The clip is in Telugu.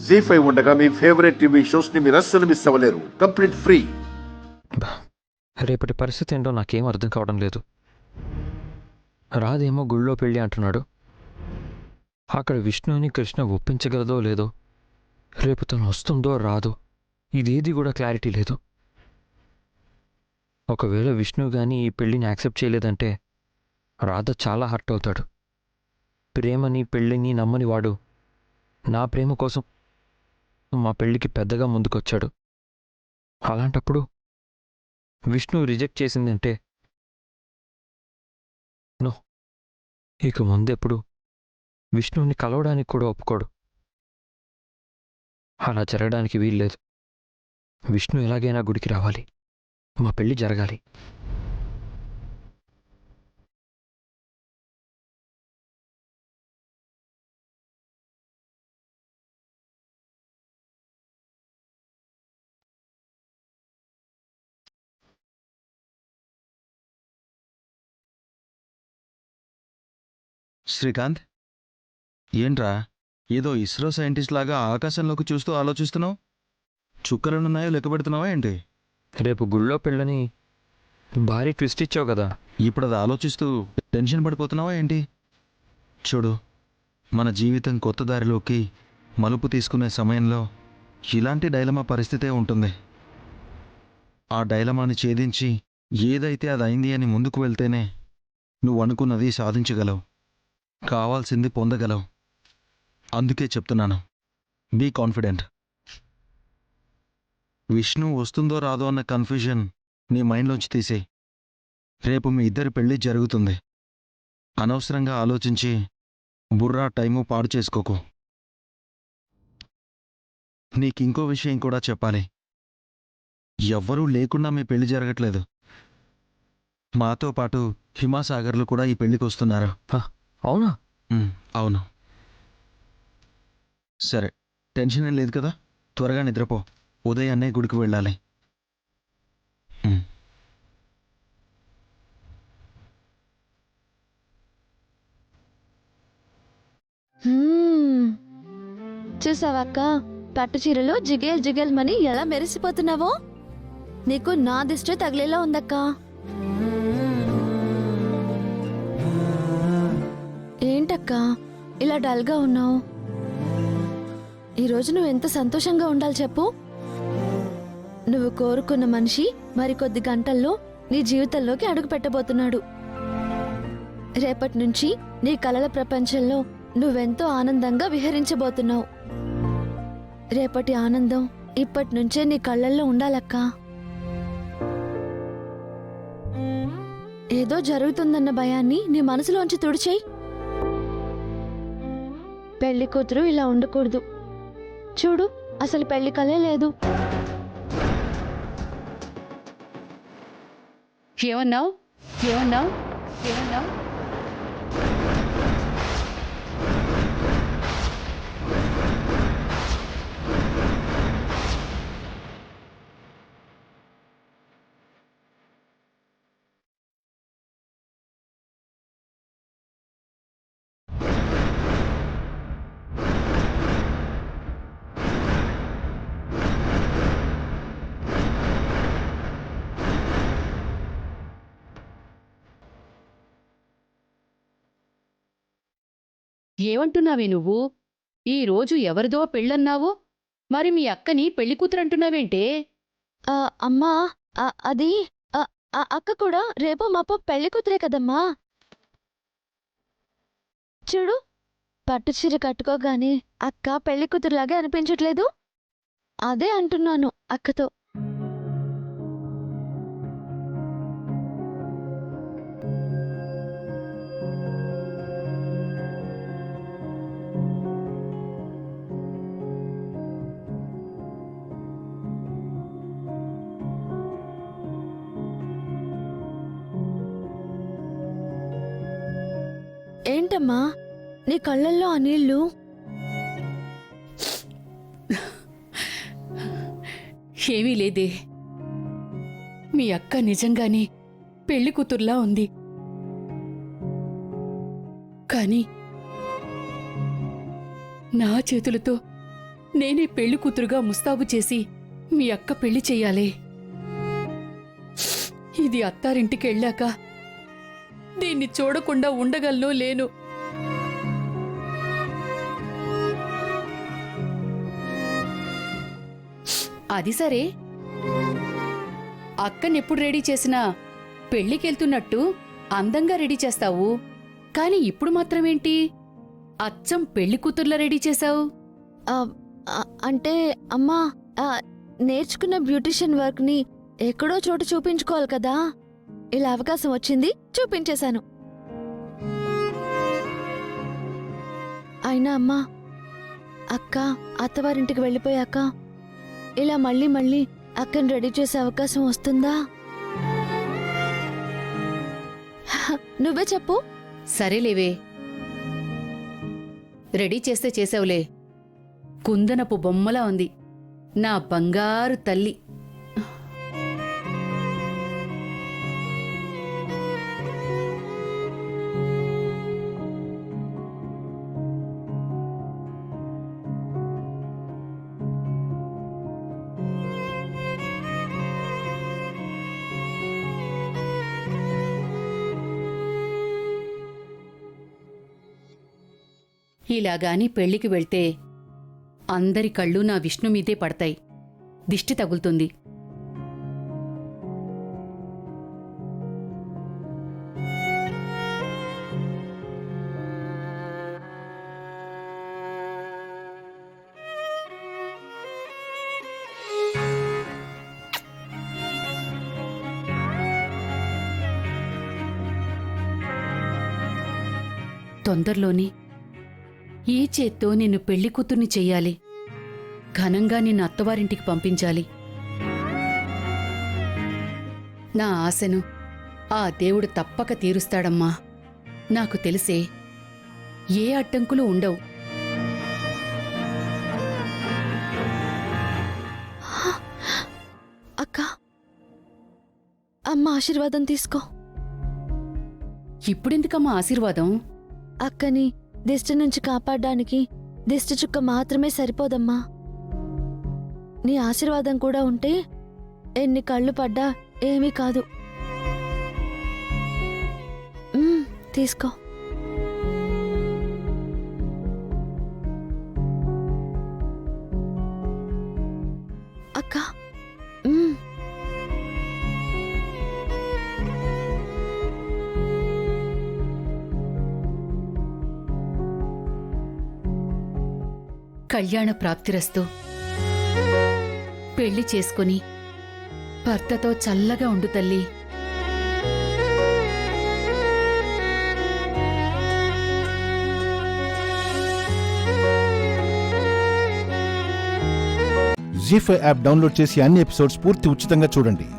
జీ5 ఉండగా మీ ఫేవరెట్ టీవీ షోస్ ని మీరు అస్సలు మిస్ అవ్వలేరు. Complete free. రేపటి పరిస్థితి ఏంటో నాకేం అర్థం కావడం లేదు. రాదేమో గుళ్ళో పెళ్ళి అంటున్నాడు. అక్కడ విష్ణుని కృష్ణ ఒప్పించగలదో లేదో, రేపు తను వస్తుందో రాదో, ఇదేది కూడా క్లారిటీ లేదు. ఒకవేళ విష్ణు గాని ఈ పెళ్ళిని యాక్సెప్ట్ చేయలేదంటే రాధ చాలా హర్ట్ అవుతాడు. ప్రేమని పెళ్ళిని నమ్మని వాడు నా ప్రేమ కోసం మా పెళ్ళికి పెద్దగా ముందుకొచ్చాడు. అలాంటప్పుడు విష్ణు రిజెక్ట్ చేసిందంటే నో, ఇక ముందెప్పుడు విష్ణువుని కలవడానికి కూడా ఒప్పుకోడు. అలా జరగడానికి వీల్లేదు. విష్ణు ఎలాగైనా గుడికి రావాలి, మా పెళ్ళి జరగాలి. శ్రీకాంత్, ఏంట్రా ఏదో ఇస్రో సైంటిస్ట్ లాగా ఆకాశంలోకి చూస్తూ ఆలోచిస్తున్నావు? చుక్కలనున్నాయో లెక్క పెడుతున్నావా ఏంటి? రేపు గుళ్ళో పెళ్ళని భారీ ట్విస్ట్ ఇచ్చావు కదా. ఇప్పుడు అది ఆలోచిస్తూ టెన్షన్ పడిపోతున్నావా ఏంటి? చూడు, మన జీవితం కొత్త దారిలోకి మలుపు తీసుకునే సమయంలో ఇలాంటి డైలమా పరిస్థితే ఉంటుంది. ఆ డైలమాని ఛేదించి ఏదైతే అది అయింది అని ముందుకు వెళ్తేనే నువ్వు అనుకున్నది సాధించగలవు, కావాల్సింది పొందగలవు. అందుకే చెప్తున్నాను, బీ కాన్ఫిడెంట్. విష్ణు వస్తుందో రాదో అన్న కన్ఫ్యూజన్ నీ మైండ్లోంచి తీసేయి. రేపు మీ ఇద్దరి పెళ్ళి జరుగుతుంది. అనవసరంగా ఆలోచించి బుర్రా టైము పాడు చేసుకోకు. నీకింకో విషయం కూడా చెప్పాలి. ఎవ్వరూ లేకుండా మీ పెళ్లి జరగట్లేదు. మాతో పాటు హిమాసాగర్లు కూడా ఈ పెళ్లికి వస్తున్నారు. అవునా? అవును. సరే, టెన్షన్ ఏం లేదు కదా. త్వరగా నిద్రపో, ఉదయాన్నే గుడికి వెళ్ళాలి. చూసావక్క, పట్టు చీరలో జిగేల్ జిగేల్ మని ఎలా మెరిసిపోతున్నావో. నీకు నా దిష్టి తగిలేలా ఉందక్క. ఏంటక్క ఇలా డల్గా ఉన్నావు? ఈరోజు నువ్వు ఎంత సంతోషంగా ఉండాలి చెప్పు. నువ్వు కోరుకున్న మనిషి మరికొద్ది గంటల్లో నీ జీవితంలోకి అడుగు పెట్టబోతున్నాడు. రేపటి నుంచి నీ కలల ప్రపంచంలో నువ్వెంతో ఆనందంగా విహరించబోతున్నావు. రేపటి ఆనందం ఇప్పటి నుంచే నీ కళ్ళల్లో ఉండాలక్క. ఏదో జరుగుతుందన్న భయాన్ని నీ మనసులోంచి తుడిచేయి. పెళ్లి కూతురు ఇలా ఉండకూడదు. చూడు, అసలు పెళ్లి కలే లేదు. ఏమన్నావు? ఏమన్నావు? ఏమన్నావు? ఏమంటున్నావే నువ్వు? ఈరోజు ఎవరిదో పెళ్ళన్నావు, మరి మీ అక్కని పెళ్లి కూతురంటున్నావేంటే? అమ్మా, అది అక్క కూడా రేపు మాపో పెళ్లి కూతురే కదమ్మా. చూడు, పట్టు చీర కట్టుకోగానే అక్క పెళ్లి కూతురులాగే అనిపించట్లేదు. అదే అంటున్నాను అక్కతో. ఏంటమ్మా నీ కళ్ళల్లో ఆ నీళ్లు? ఏమీ లేదే, మీ అక్క నిజంగానే పెళ్లి కూతుర్లా ఉంది. కానీ నా చేతులతో నేనే పెళ్లి కూతురుగా ముస్తాబు చేసి మీ అక్క పెళ్లి చెయ్యాలి. ఇది అత్తారింటికెళ్ళాక దీన్ని చూడకుండా ఉండగలను లేను. అది సరే, అక్కనెప్పుడు రెడీ చేసినా పెళ్లికెళ్తున్నట్టు అందంగా రెడీ చేస్తావు, కాని ఇప్పుడు మాత్రమేంటి అచ్చం పెళ్లి కూతుర్లా రెడీ చేశావు? అంటే అమ్మా, నేర్చుకున్న బ్యూటిషియన్ వర్క్ ని ఎక్కడో చోటు చూపించుకోవాలి కదా. ఇలా అవకాశం వచ్చింది, చూపించేశాను. అయినా అమ్మా, అక్క అత్తవారింటికి వెళ్ళిపోయాక ఇలా మళ్ళీ మళ్ళీ అక్కని రెడీ చేసే అవకాశం వస్తుందా? నువ్వే చెప్పు. సరేలేవే, రెడీ చేస్తే చేసావులే. కుందనపు బొమ్మలా ఉంది నా బంగారు తల్లి. ఇలాగాని పెళ్లికి వెళ్తే అందరి కళ్ళు నా విష్ణు మీదే పడతాయి, దిష్టి తగులుతుంది. తొందరలోని ఈ చేత్తో నిన్ను పెళ్లి కూతుర్ని చెయ్యాలి, ఘనంగా నిన్ను అత్తవారింటికి పంపించాలి. నా ఆశను ఆ దేవుడు తప్పక తీరుస్తాడమ్మా. నాకు తెలిసే ఏ అడ్డంకులు ఉండవు. అక్క, అమ్మ ఆశీర్వాదం తీసుకో. ఇప్పుడెందుకమ్మా ఆశీర్వాదం? అక్కని దిష్టి నుంచి కాపాడ్డానికి దిష్టి చుక్క మాత్రమే సరిపోదమ్మా. నీ ఆశీర్వాదం కూడా ఉంటే ఎన్ని కళ్ళు పడ్డా ఏమీ కాదు. తీసుకో. అక్క, కళ్యాణ ప్రాప్తిరస్తు. పెళ్లి చేసుకుని భర్తతో చల్లగా ఉండు తల్లి. జీ5 యాప్ డౌన్లోడ్ చేసి అన్ని ఎపిసోడ్స్ పూర్తి ఉచితంగా చూడండి.